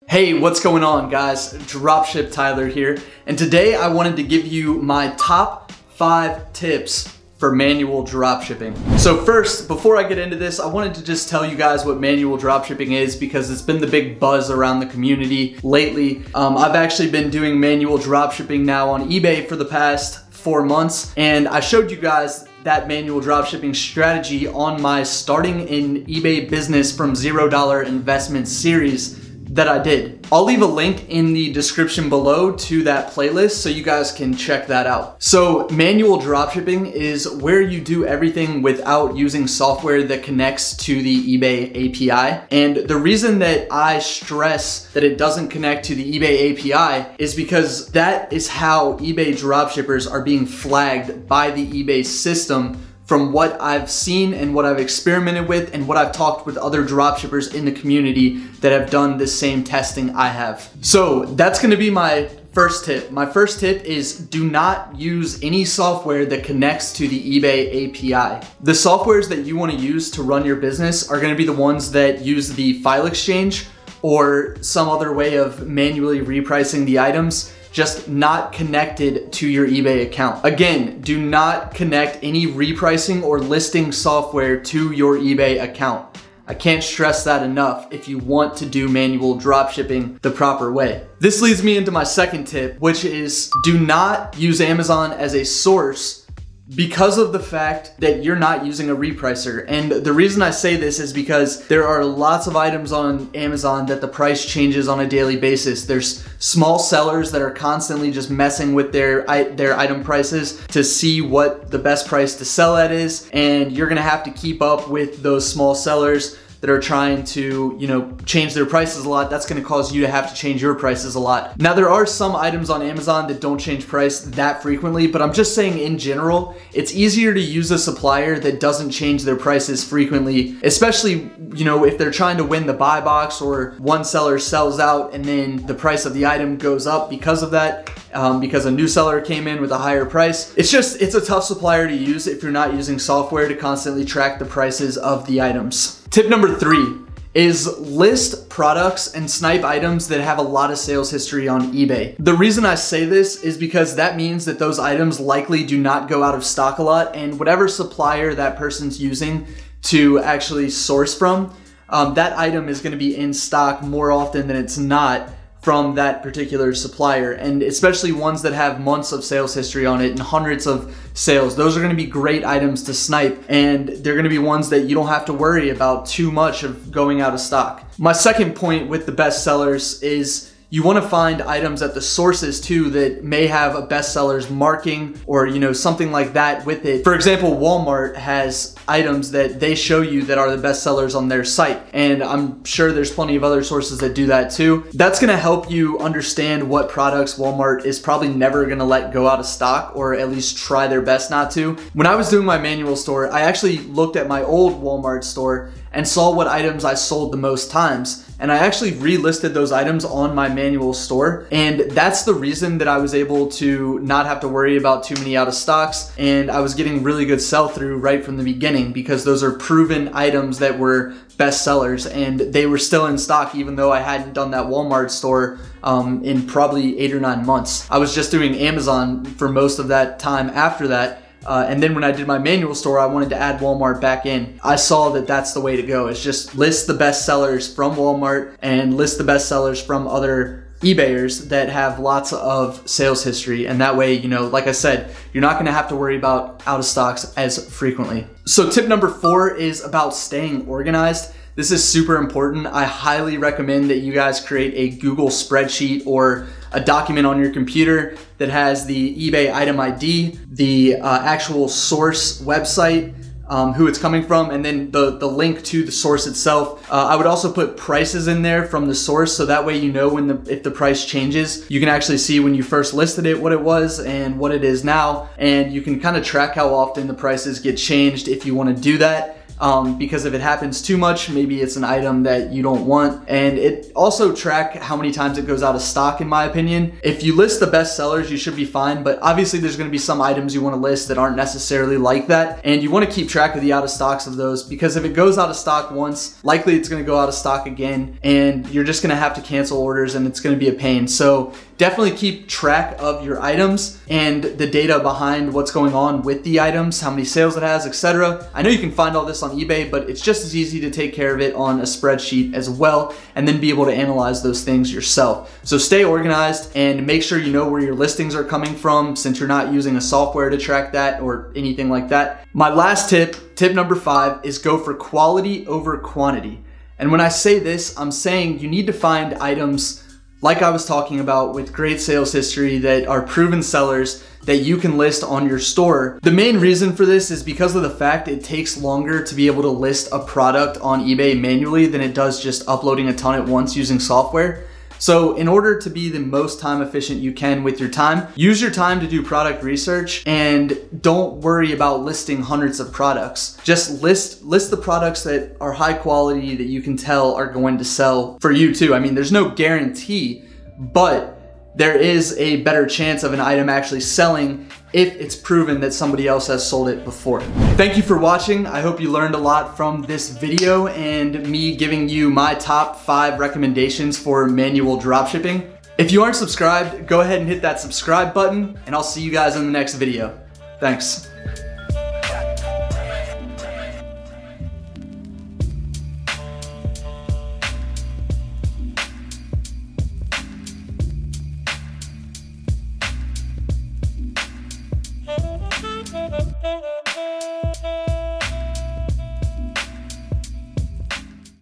Hey, what's going on, guys? Dropship Tyler here, and today I wanted to give you my top 5 tips for manual dropshipping. So first, before I get into this, I wanted to just tell you guys what manual dropshipping is because it's been the big buzz around the community lately. I've actually been doing manual dropshipping now on eBay for the past 4 months, and I showed you guys that manual dropshipping strategy on my starting in eBay business from $0 investment series that I did. I'll leave a link in the description below to that playlist so you guys can check that out. So manual dropshipping is where you do everything without using software that connects to the eBay API. And the reason that I stress that it doesn't connect to the eBay API is because that is how eBay dropshippers are being flagged by the eBay system from what I've seen and what I've experimented with and what I've talked with other dropshippers in the community that have done the same testing I have. So that's gonna be my first tip. My first tip is do not use any software that connects to the eBay API. The softwares that you wanna use to run your business are gonna be the ones that use the file exchange or some other way of manually repricing the items, just not connected to your eBay account. Again, do not connect any repricing or listing software to your eBay account. I can't stress that enough if you want to do manual dropshipping the proper way. This leads me into my second tip, which is do not use Amazon as a source because of the fact that you're not using a repricer. And the reason I say this is because there are lots of items on Amazon that the price changes on a daily basis. There's small sellers that are constantly just messing with their item prices to see what the best price to sell at is. And you're gonna have to keep up with those small sellers that are trying to, change their prices a lot. That's gonna cause you to have to change your prices a lot. Now, there are some items on Amazon that don't change price that frequently, but I'm just saying in general, it's easier to use a supplier that doesn't change their prices frequently, especially, if they're trying to win the buy box or one seller sells out and then the price of the item goes up because of that, because a new seller came in with a higher price. It's a tough supplier to use if you're not using software to constantly track the prices of the items. Tip number 3 is list products and snipe items that have a lot of sales history on eBay. The reason I say this is because that means that those items likely do not go out of stock a lot, and whatever supplier that person's using to actually source from, that item is gonna be in stock more often than it's not from that particular supplier, and especially ones that have months of sales history on it and hundreds of sales. Those are gonna be great items to snipe, and they're gonna be ones that you don't have to worry about too much of going out of stock. My second point with the best sellers is you want to find items at the sources too that may have a bestsellers marking or something like that with it. For example, Walmart has items that they show you that are the best sellers on their site, and I'm sure there's plenty of other sources that do that too. That's going to help you understand what products Walmart is probably never going to let go out of stock, or at least try their best not to. When I was doing my manual store, I actually looked at my old Walmart store and saw what items I sold the most times. And I actually relisted those items on my manual store. And that's the reason that I was able to not have to worry about too many out of stocks. And I was getting really good sell through right from the beginning because those are proven items that were best sellers, and they were still in stock even though I hadn't done that Walmart store in probably 8 or 9 months. I was just doing Amazon for most of that time after that. And then when I did my manual store, I wanted to add Walmart back in. I saw that that's the way to go. It's just list the best sellers from Walmart and list the best sellers from other eBayers that have lots of sales history. And that way, like I said, you're not gonna have to worry about out of stocks as frequently. So tip number 4 is about staying organized. This is super important. I highly recommend that you guys create a Google spreadsheet or a document on your computer that has the eBay item ID, the actual source website, who it's coming from, and then the link to the source itself. I would also put prices in there from the source, so that way if the price changes, you can actually see when you first listed it what it was and what it is now, and you can kind of track how often the prices get changed if you want to do that. because if it happens too much, maybe it's an item that you don't want. And it also track how many times it goes out of stock, in my opinion. If you list the best sellers, you should be fine, but obviously there's gonna be some items you wanna list that aren't necessarily like that, and you wanna keep track of the out of stocks of those, because if it goes out of stock once, likely it's gonna go out of stock again, and you're just gonna have to cancel orders, and it's gonna be a pain. So definitely keep track of your items and the data behind what's going on with the items, how many sales it has, etc. I know you can find all this on eBay, but it's just as easy to take care of it on a spreadsheet as well, and then be able to analyze those things yourself. So stay organized and make sure you know where your listings are coming from, since you're not using a software to track that or anything like that. My last tip number 5, is go for quality over quantity. And when I say this, I'm saying you need to find items like I was talking about with great sales history that are proven sellers that you can list on your store. The main reason for this is because of the fact it takes longer to be able to list a product on eBay manually than it does just uploading a ton at once using software. So in order to be the most time efficient you can with your time, use your time to do product research and don't worry about listing hundreds of products. Just list the products that are high quality that you can tell are going to sell for you too. I mean, there's no guarantee, but there is a better chance of an item actually selling if it's proven that somebody else has sold it before. Thank you for watching. I hope you learned a lot from this video and me giving you my top 5 recommendations for manual dropshipping. If you aren't subscribed, go ahead and hit that subscribe button, and I'll see you guys in the next video. Thanks.